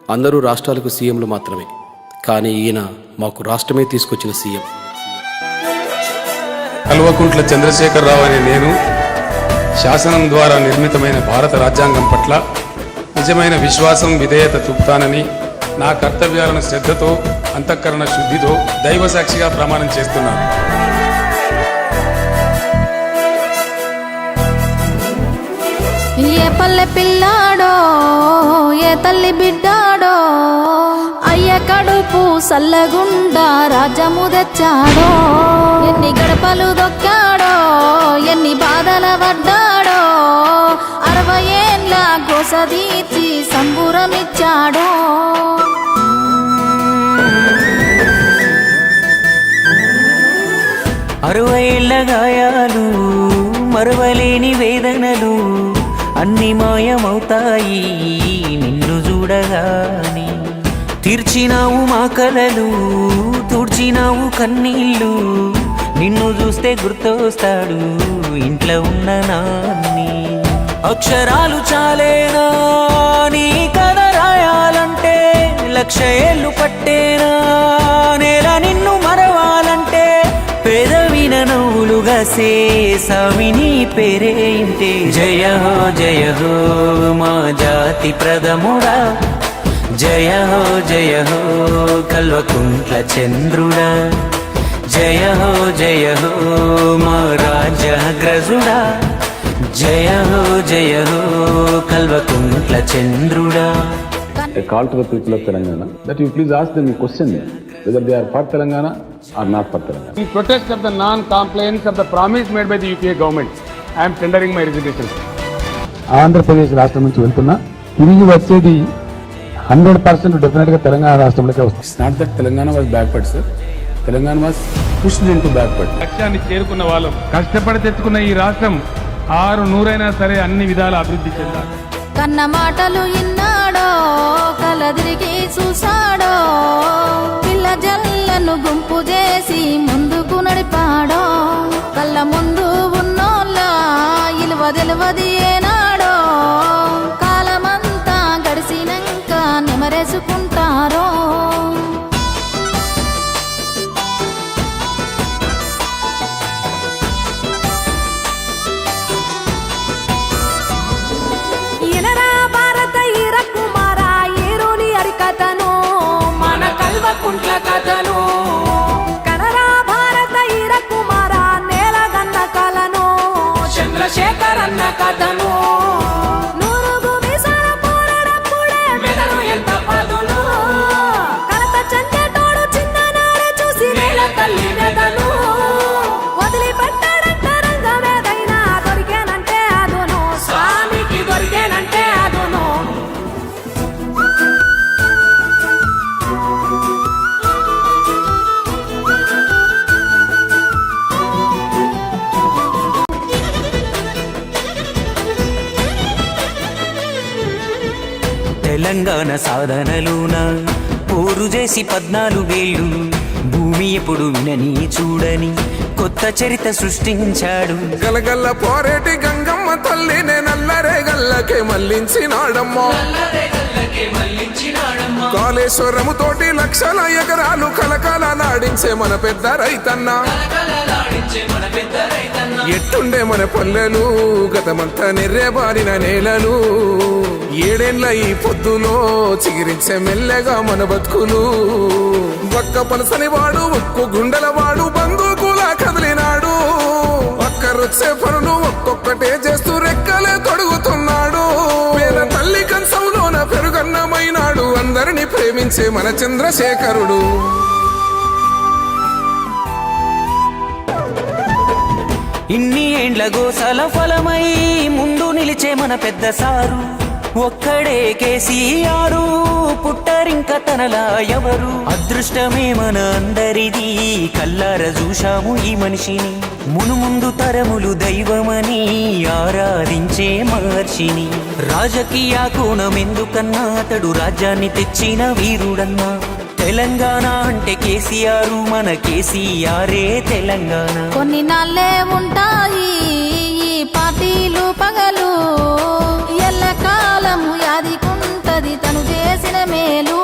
అందరూ రాష్ట్రాలకు సీఎంలు మాత్రమే, కానీ ఈయన మాకు రాష్ట్రమే తీసుకొచ్చిన సీఎం. కల్వకుంట్ల చంద్రశేఖరరావు అనే నేను శాసనం ద్వారా నిర్మితమైన భారత రాజ్యాంగం పట్ల నిజమైన విశ్వాసం, విధేయత చూపుతానని నా కర్తవ్యాలను శ్రద్ధతో, అంతఃకరణ శుద్ధితో దైవసాక్షిగా ప్రమాణం చేస్తున్నాను. ఏ పల్లె పిల్లాడో, ఏ తల్లి బిడ్డాడో, అయ్య కడుపు సల్లగుండా రాజ్యము తెచ్చాడో. ఎన్ని గడపలు దొక్కాడో, ఎన్ని బాధల పడ్డాడో, 60 ఏళ్ళ గోస తీర్చి సంబురమిచ్చాడో. 60 ఏళ్ల గాయాలు, మరవలేని వేదనలు అన్ని మాయమవుతాయి నిన్ను చూడగాని. తీర్చినావు మా కలలు, తుడిచినావు కన్నీళ్ళు, నిన్ను చూస్తే గుర్తొస్తాడు ఇంట్లో ఉన్న నాన్ని. అక్షరాలు చాలేనా నీ కథ రాయాలంటే, 1,00,000 ఏళ్ళు పట్టేనా నేల నిన్ను మరవాలంటే. పేదవిన నవ్వులుగా సేసామిని పేరే ఇంటే. జయ హో మా జాతి ప్రథముడా, జయ హో కల్వకుంట్ల చంద్రుడా. జయ హో మా రాజ్యాగ్రజుడా, జయ హో Kalvakuntla చంద్రుడా. A call to the people of Telangana that you please ask them a question whether they are for Telangana or not for Telangana. In protest of the non-compliance of the promise made by the UPA government, I am tendering my resignation. Andhra Pradesh రాష్ట్రం నుంచి వెళ్తున్నా, తిరిగి వచ్చేది 100% definite గా తెలంగాణ రాష్ట్రంలోకే వస్తుంది. It's not that Telangana was backward sir, Telangana was pushed into backward. లక్ష్యాన్ని చేరుకున్న వాళ్ళం, కష్టపడి తెచ్చుకున్న ఈ రాష్ట్రం 600 సరే అన్ని విధాల అభివృద్ధి చెందాలి. కన్న మాటలు ఇన్నాడో, కలదిరిగి చూసాడో, పిల్ల జల్లను గుంపు చేసి ముందుకు నడిపాడో. కళ్ళ ముందు ఉన్నోళ్ళ ఇలువ తెలువది ఏనాడో, కాలమంతా గడిసినాక నెమరేసుకుంటారో. కల్వకుంట్ల కథను కనరా భారత ఈర కుమార నేలగన్న కలను, చంద్రశేఖరన్న కథను. నూరుగు మీసాల పోరాడప్పుడే మెదడు ఎంత పదును, కలత చెందేటోడు చిన్ననాడే చూసి నేల తల్లి మెదను. వదిలిపెట్టాడంట రంగమేదైనా దొరికేనంటే అదును, స్వామికి దొరికేనంటే అదును. తెలంగాణ సాధనలోన పోరు చేసి 14 ఏళ్ళు, భూమి ఎప్పుడు వినని చూడని కొత్త చరిత్ర సృష్టించాడు. గలగల్ల పోరేటి గంగమ్మ తల్లినే నల్లరే గల్లకే మళ్లించినాడమ్మా. కాళేశ్వరము తోటి 1,00,000 ఎకరాలు కలకాల నాడించే మన పెద్ద రైతన్న. ఎట్టుండే మన పల్లెలు, గతమంతా నెర్రెబారిన నేలలు. 7 ఏళ్ల ఈ పొద్దులో చిగిరించే మెల్లగా మన బతుకులు. ఒక్క పలసని వాడు, ఒక్క గుండెల వాడు, బంధుకులా కదిలినాడు. ఒక్కరొచ్చే పనులు ఒక్కొక్కటే చేస్తూ రెక్కలే తొడుగుతున్నాడు. పేద తల్లి కంచంలోన పెరుగన్నమైనాడు, అందరినీ ప్రేమించే మన చంద్రశేఖరుడు. ఇన్ని ఏండ్ల గోసల ఫలమై ముందు నిలిచే మన పెద్ద సారు, ఒక్కడే కేసీఆర్, పుట్టరింక తనలా ఎవరు. అదృష్టమే మన అందరిది, కల్లార చూశాము ఈ మనిషిని. మునుముందు తరములు దైవమని ఆరాధించే మహర్షిని. రాజకీయ కోణం ఎందుకన్నా అతడు రాజ్యాన్ని తెచ్చిన వీరుడన్నా. తెలంగాణ అంటే కేసీఆర్, మన కేసీఆరే తెలంగాణ. కొన్ని నాళ్ళే ఉంటాయి ఈ పార్టీలు పగలు, ఎల్లకాలము యాదికుంటది తన తను చేసిన మేలు